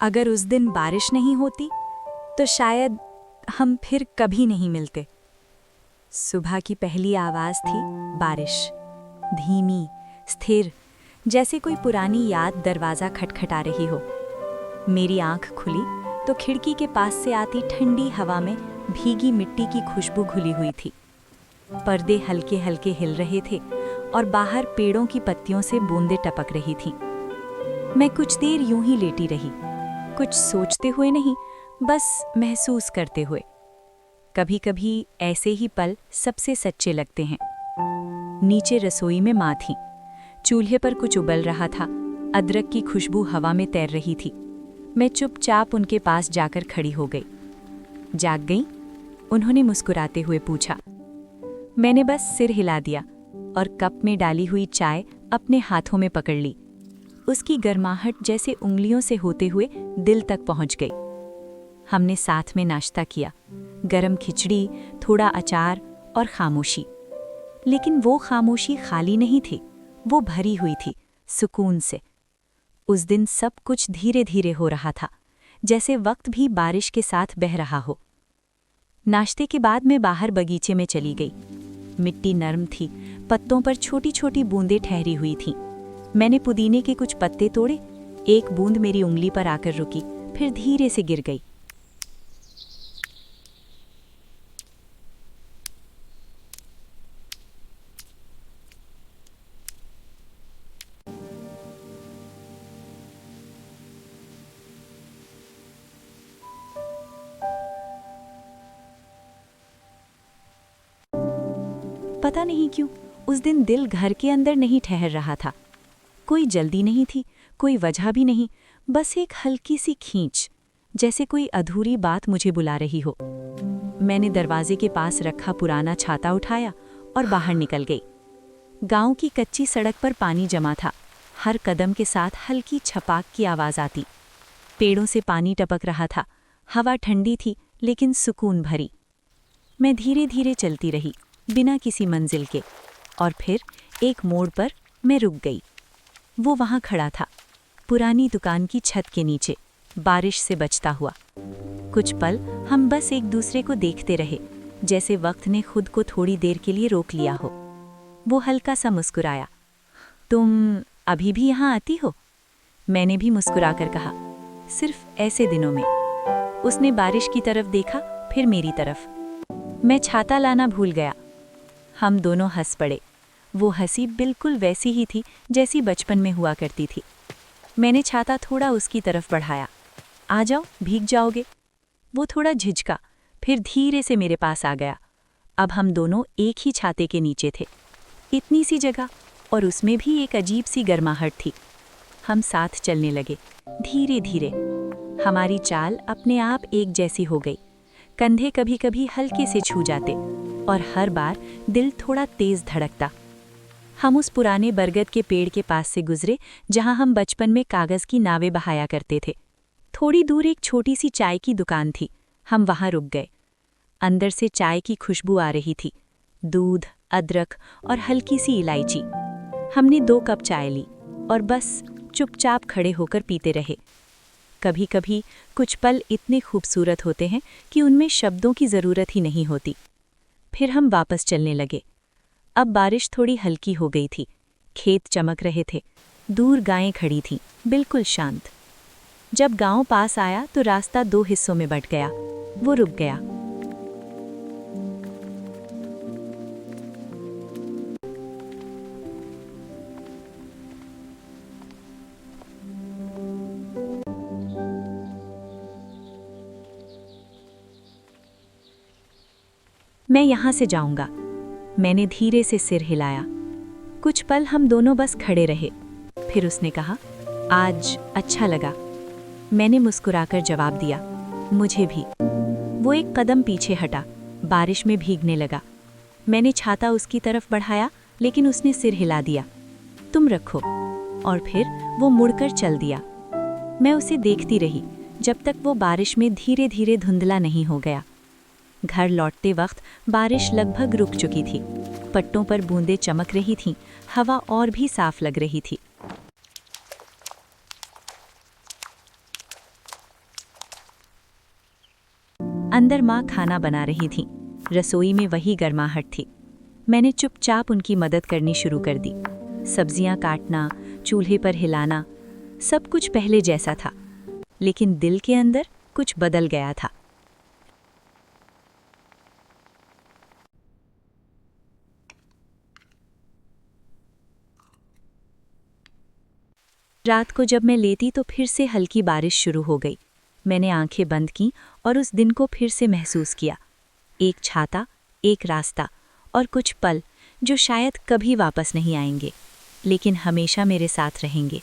अगर उस दिन बारिश नहीं होती तो शायद हम फिर कभी नहीं मिलते। सुबह की पहली आवाज़ थी बारिश, धीमी, स्थिर, जैसे कोई पुरानी याद दरवाज़ा खटखटा रही हो। मेरी आंख खुली तो खिड़की के पास से आती ठंडी हवा में भीगी मिट्टी की खुशबू घुली हुई थी। पर्दे हल्के हल्के हिल रहे थे और बाहर पेड़ों की पत्तियों से बूंदें टपक रही थीं। मैं कुछ देर यूं ही लेटी रही, कुछ सोचते हुए नहीं, बस महसूस करते हुए। कभी कभी ऐसे ही पल सबसे सच्चे लगते हैं। नीचे रसोई में माँ थी। चूल्हे पर कुछ उबल रहा था, अदरक की खुशबू हवा में तैर रही थी। मैं चुपचाप उनके पास जाकर खड़ी हो गई। जाग गई? उन्होंने मुस्कुराते हुए पूछा। मैंने बस सिर हिला दिया और कप में डाली हुई चाय अपने हाथों में पकड़ ली। उसकी गर्माहट जैसे उंगलियों से होते हुए दिल तक पहुंच गई। हमने साथ में नाश्ता किया, गरम खिचड़ी, थोड़ा अचार और खामोशी। लेकिन वो खामोशी खाली नहीं थी, वो भरी हुई थी सुकून से। उस दिन सब कुछ धीरे धीरे हो रहा था, जैसे वक्त भी बारिश के साथ बह रहा हो। नाश्ते के बाद मैं बाहर बगीचे में चली गई। मिट्टी नरम थी, पत्तों पर छोटी छोटी बूंदें ठहरी हुई थीं। मैंने पुदीने के कुछ पत्ते तोड़े, एक बूंद मेरी उंगली पर आकर रुकी, फिर धीरे से गिर गई। पता नहीं क्यों उस दिन दिल घर के अंदर नहीं ठहर रहा था। कोई जल्दी नहीं थी, कोई वजह भी नहीं, बस एक हल्की सी खींच, जैसे कोई अधूरी बात मुझे बुला रही हो। मैंने दरवाजे के पास रखा पुराना छाता उठाया और बाहर निकल गई। गांव की कच्ची सड़क पर पानी जमा था, हर कदम के साथ हल्की छपाक की आवाज़ आती। पेड़ों से पानी टपक रहा था, हवा ठंडी थी लेकिन सुकून भरी। मैं धीरे धीरे चलती रही, बिना किसी मंजिल के, और फिर एक मोड़ पर मैं रुक गई। वो वहाँ खड़ा था, पुरानी दुकान की छत के नीचे, बारिश से बचता हुआ। कुछ पल हम बस एक दूसरे को देखते रहे, जैसे वक्त ने खुद को थोड़ी देर के लिए रोक लिया हो। वो हल्का सा मुस्कुराया। तुम अभी भी यहाँ आती हो? मैंने भी मुस्कुराकर कहा, सिर्फ ऐसे दिनों में। उसने बारिश की तरफ देखा, फिर मेरी तरफ। मैं छाता लाना भूल गया। हम दोनों हंस पड़े। वो हंसी बिल्कुल वैसी ही थी जैसी बचपन में हुआ करती थी। मैंने छाता थोड़ा उसकी तरफ बढ़ाया। आ जाओ, भीग जाओगे। वो थोड़ा झिझका, फिर धीरे से मेरे पास आ गया। अब हम दोनों एक ही छाते के नीचे थे। इतनी सी जगह, और उसमें भी एक अजीब सी गर्माहट थी। हम साथ चलने लगे, धीरे धीरे। हमारी चाल अपने आप एक जैसी हो गई। कंधे कभी कभी हल्के से छू जाते और हर बार दिल थोड़ा तेज धड़कता। हम उस पुराने बरगद के पेड़ के पास से गुजरे जहां हम बचपन में कागज की नावें बहाया करते थे। थोड़ी दूर एक छोटी सी चाय की दुकान थी, हम वहां रुक गए। अंदर से चाय की खुशबू आ रही थी, दूध, अदरक और हल्की सी इलायची। हमने 2 कप चाय ली और बस चुपचाप खड़े होकर पीते रहे। कभी कभी कुछ पल इतने खूबसूरत होते हैं कि उनमें शब्दों की ज़रूरत ही नहीं होती। फिर हम वापस चलने लगे। अब बारिश थोड़ी हल्की हो गई थी, खेत चमक रहे थे, दूर गायें खड़ी थीं, बिल्कुल शांत। जब गांव पास आया तो रास्ता 2 हिस्सों में बंट गया। वो रुक गया। मैं यहाँ से जाऊंगा। मैंने धीरे से सिर हिलाया। कुछ पल हम दोनों बस खड़े रहे। फिर उसने कहा, आज अच्छा लगा। मैंने मुस्कुराकर जवाब दिया, मुझे भी। वो एक कदम पीछे हटा, बारिश में भीगने लगा। मैंने छाता उसकी तरफ बढ़ाया, लेकिन उसने सिर हिला दिया, तुम रखो। और फिर वो मुड़कर चल दिया। मैं उसे देखती रही जब तक वो बारिश में धीरे धीरे धुंधला नहीं हो गया। घर लौटते वक्त बारिश लगभग रुक चुकी थी। पट्टों पर बूंदें चमक रही थीं, हवा और भी साफ लग रही थी। अंदर माँ खाना बना रही थीं। रसोई में वही गर्माहट थी। मैंने चुपचाप उनकी मदद करनी शुरू कर दी। सब्जियां काटना, चूल्हे पर हिलाना, सब कुछ पहले जैसा था, लेकिन दिल के अंदर कुछ बदल गया था। रात को जब मैं लेटी तो फिर से हल्की बारिश शुरू हो गई। मैंने आंखें बंद कीं और उस दिन को फिर से महसूस किया। एक छाता, एक रास्ता और कुछ पल जो शायद कभी वापस नहीं आएंगे, लेकिन हमेशा मेरे साथ रहेंगे।